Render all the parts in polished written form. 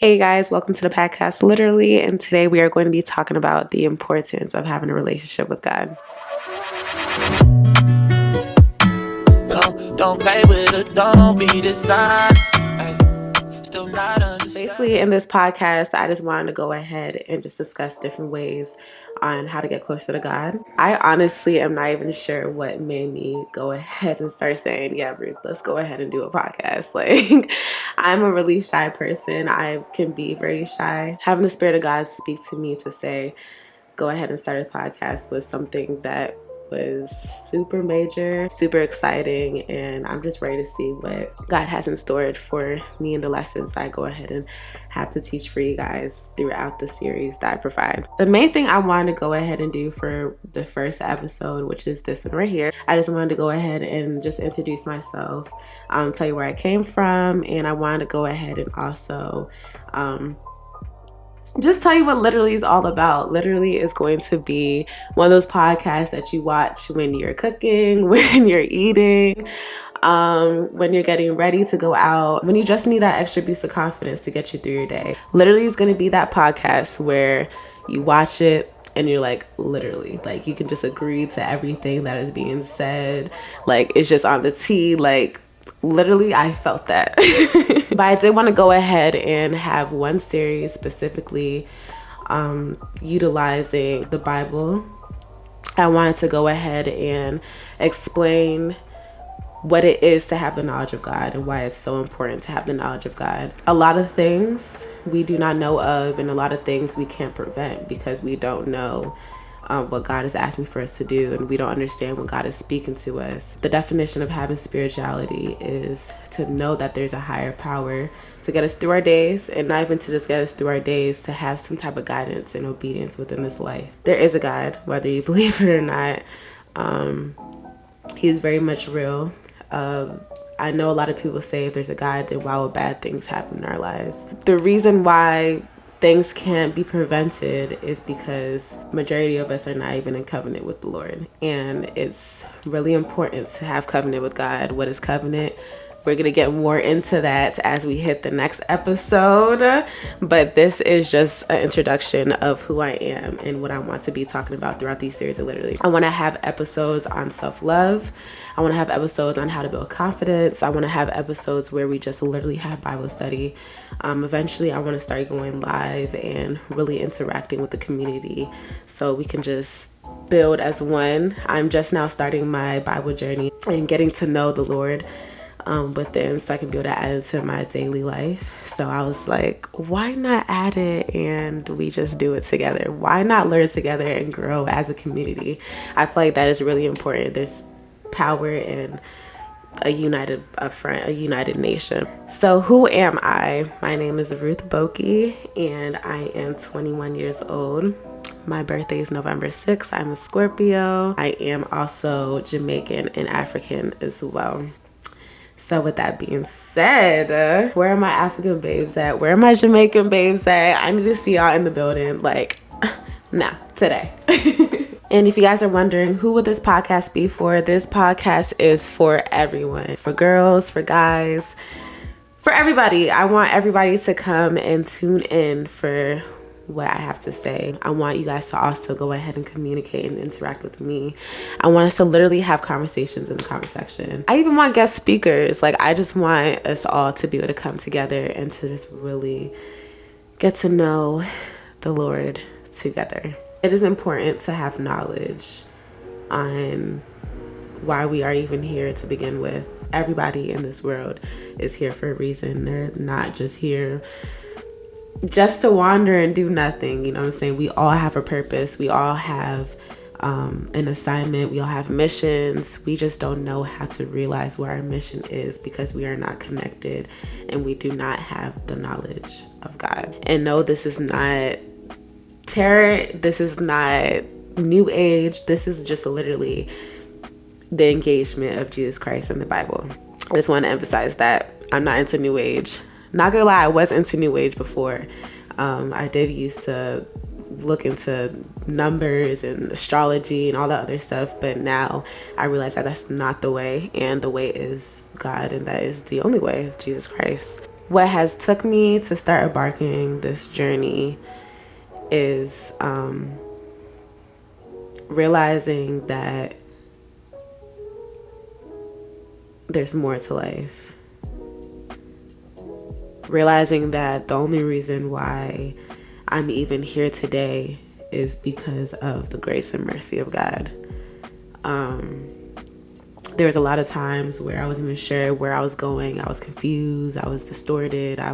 Hey guys, welcome to the podcast Literally, and today we are going to be talking about the importance of having a relationship with God. Don't play with it, don't be dishonest. Still not understand. Basically, in this podcast, I just wanted to go ahead and just discuss different ways on how to get closer to God. I honestly am not even sure what made me go ahead and start saying, yeah, Ruth, let's go ahead and do a podcast. Like, I'm a really shy person. I can be very shy. Having the Spirit of God speak to me to say, go ahead and start a podcast was something that was super major, super exciting, and I'm just ready to see what God has in store for me and the lessons I go ahead and have to teach for you guys throughout the series that I provide. The main thing I wanted to go ahead and do for the first episode, which is this one right here, I just wanted to go ahead and just introduce myself, tell you where I came from, and I wanted to go ahead and also just tell you what Literally is all about. Literally is going to be one of those podcasts that you watch when you're cooking, when you're eating, when you're getting ready to go out, when you just need that extra boost of confidence to get you through your day. Literally is going to be that podcast where you watch it and you're like, literally, like you can just agree to everything that is being said. Like it's just on the T, like literally I felt that. But I did want to go ahead and have one series specifically utilizing the Bible. I wanted to go ahead and explain what it is to have the knowledge of God and why it's so important to have the knowledge of God. A lot of things we do not know of, and a lot of things we can't prevent because we don't know what God is asking for us to do, and we don't understand when God is speaking to us. The definition of having spirituality is to know that there's a higher power to get us through our days, and not even to just get us through our days, to have some type of guidance and obedience within this life. There is a God, whether you believe it or not. He's very much real. I know a lot of people say if there's a God, then why would bad things happen in our lives? The reason why things can't be prevented is because majority of us are not even in covenant with the Lord. And it's really important to have covenant with God. What is covenant? We're going to get more into that as we hit the next episode. But this is just an introduction of who I am and what I want to be talking about throughout these series of Literally. I want to have episodes on self-love. I want to have episodes on how to build confidence. I want to have episodes where we just literally have Bible study. Eventually, I want to start going live and really interacting with the community so we can just build as one. I'm just now starting my Bible journey and getting to know the Lord within, so I can be able to add it to my daily life. So I was like, why not add it and we just do it together? Why not learn together and grow as a community? I feel like that is really important. There's power in a united nation. So who am I? My name is Ruth Boki, and I am 21 years old. My birthday is November 6th. I'm a Scorpio. I am also Jamaican and African as well. So with that being said, where are my African babes at? Where are my Jamaican babes at? I need to see y'all in the building, like, now, today. And if you guys are wondering, who would this podcast be for? This podcast is for everyone. For girls, for guys, for everybody. I want everybody to come and tune in for what I have to say. I want you guys to also go ahead and communicate and interact with me. I want us to literally have conversations in the comment section. I even want guest speakers. Like, I just want us all to be able to come together and to just really get to know the Lord together. It is important to have knowledge on why we are even here to begin with. Everybody in this world is here for a reason. They're not just here just to wander and do nothing. You know what I'm saying? We all have a purpose. We all have an assignment. We all have missions. We just don't know how to realize what our mission is because we are not connected and we do not have the knowledge of God. And no, this is not terror. This is not new age. This is just literally the engagement of Jesus Christ in the Bible. I just want to emphasize that I'm not into new age. Not gonna lie, I was into new age before. I did used to look into numbers and astrology and all that other stuff, but now I realize that that's not the way, and the way is God, and that is the only way, Jesus Christ. what has took me to start embarking this journey is realizing that there's more to life. Realizing that the only reason why I'm even here today is because of the grace and mercy of God. There was a lot of times where I wasn't even sure where I was going. I was confused. I was distorted. I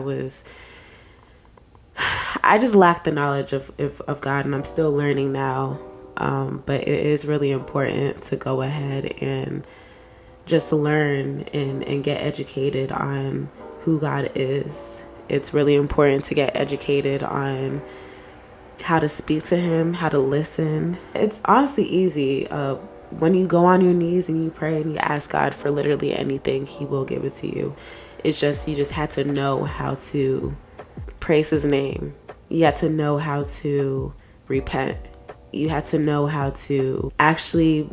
just lacked the knowledge of God, and I'm still learning now. But it is really important to go ahead and just learn and get educated on who God is. It's really important to get educated on how to speak to him, how to listen. It's honestly easy. When you go on your knees and you pray and you ask God for literally anything, he will give it to you. It's just, you just had to know how to praise his name. You had to know how to repent. You had to know how to actually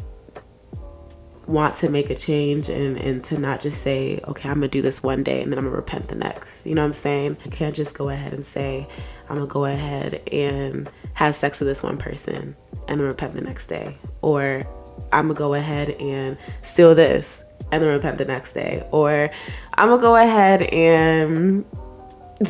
want to make a change and to not just say, okay, I'm gonna do this one day and then I'm gonna repent the next. You know what I'm saying? You can't just go ahead and say, I'm gonna go ahead and have sex with this one person and then repent the next day. Or I'm gonna go ahead and steal this and then repent the next day. Or I'm gonna go ahead and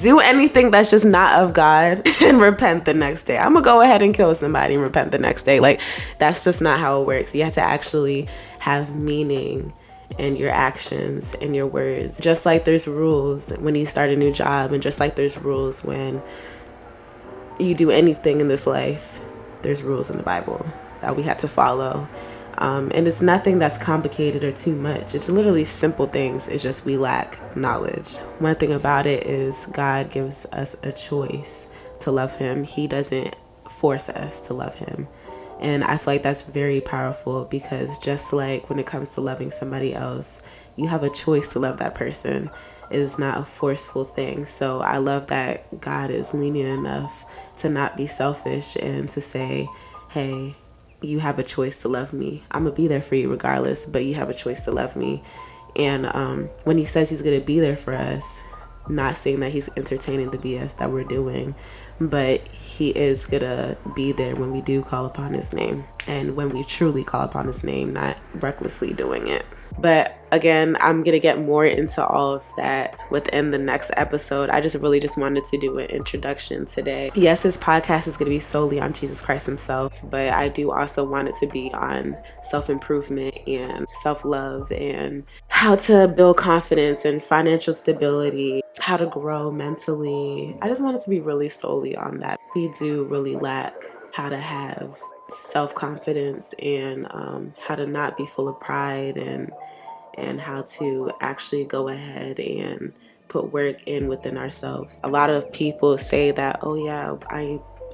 do anything that's just not of God and repent the next day. I'm gonna go ahead and kill somebody and repent the next day. Like, that's just not how it works. You have to actually have meaning in your actions and your words. Just like there's rules when you start a new job, and just like there's rules when you do anything in this life, there's rules in the Bible that we have to follow. And it's nothing that's complicated or too much. It's literally simple things. It's just we lack knowledge. One thing about it is God gives us a choice to love him. He doesn't force us to love him. And I feel like that's very powerful, because just like when it comes to loving somebody else, you have a choice to love that person. It is not a forceful thing. So I love that God is lenient enough to not be selfish and to say, hey, you have a choice to love me. I'm gonna be there for you regardless, but you have a choice to love me. And when he says he's gonna be there for us, not saying that he's entertaining the BS that we're doing, but he is gonna be there when we do call upon his name, and when we truly call upon his name, not recklessly doing it. But again, I'm gonna get more into all of that within the next episode. I just wanted to do an introduction today. Yes, this podcast is gonna be solely on Jesus Christ himself, but I do also want it to be on self-improvement and self-love and how to build confidence and financial stability, how to grow mentally. I just want it to be really solely on that. We do really lack how to have self-confidence and how to not be full of pride, and how to actually go ahead and put work in within ourselves. A lot of people say that, oh yeah,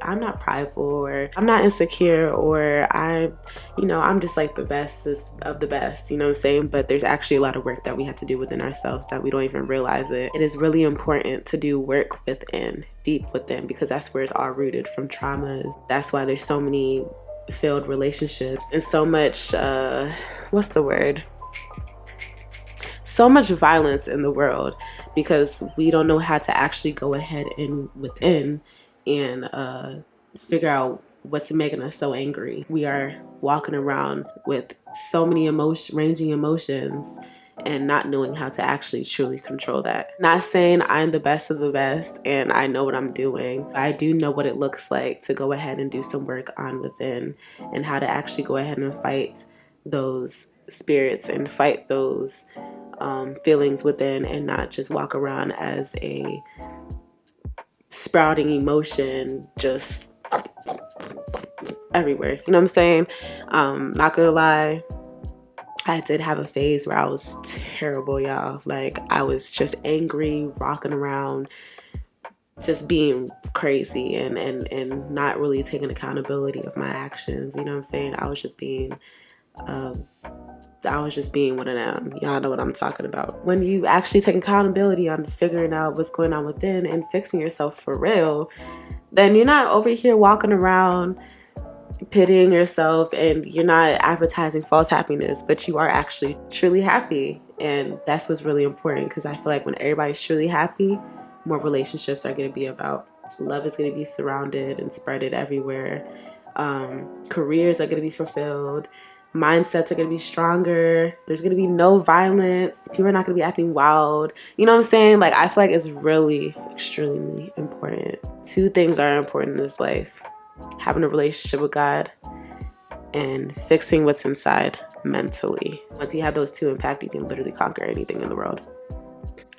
I'm not prideful, or I'm not insecure, or I'm just like the bestest of the best, you know what I'm saying? But there's actually a lot of work that we have to do within ourselves that we don't even realize it. It is really important to do work within, deep within, because that's where it's all rooted from traumas. That's why there's so many failed relationships and so much, so much violence in the world, because we don't know how to actually go ahead and within and figure out what's making us so angry. We are walking around with so many ranging emotions and not knowing how to actually truly control that. Not saying I'm the best of the best and I know what I'm doing. I do know what it looks like to go ahead and do some work on within, and how to actually go ahead and fight those spirits and fight those feelings within, and not just walk around as a sprouting emotion just everywhere. You know what I'm saying? Not gonna lie, I did have a phase where I was terrible, y'all. Like, I was just angry, rocking around, just being crazy and not really taking accountability of my actions. You know what I'm saying? I was just being one of them. Y'all know what I'm talking about. When you actually take accountability on figuring out what's going on within and fixing yourself for real, then you're not over here walking around pitying yourself, and you're not advertising false happiness, but you are actually truly happy. And that's what's really important, because I feel like when everybody's truly happy, more relationships are going to be about. Love is going to be surrounded and spreaded everywhere. Careers are going to be fulfilled. Mindsets are going to be stronger. There's going to be no violence. People are not going to be acting wild. You know what I'm saying? Like, I feel like it's really extremely important. 2 things are important in this life: having a relationship with God and fixing what's inside mentally. Once you have those 2 impact, you can literally conquer anything in the world.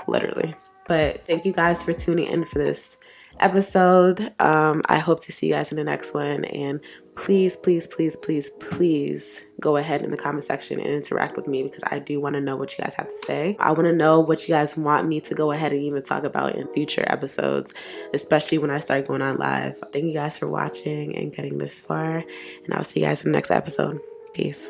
Literally. But thank you guys for tuning in for this episode. I hope to see you guys in the next one. And please, please, please, please, please go ahead in the comment section and interact with me, because I do want to know what you guys have to say. I want to know what you guys want me to go ahead and even talk about in future episodes, especially when I start going on live. Thank you guys for watching and getting this far. And I'll see you guys in the next episode. Peace.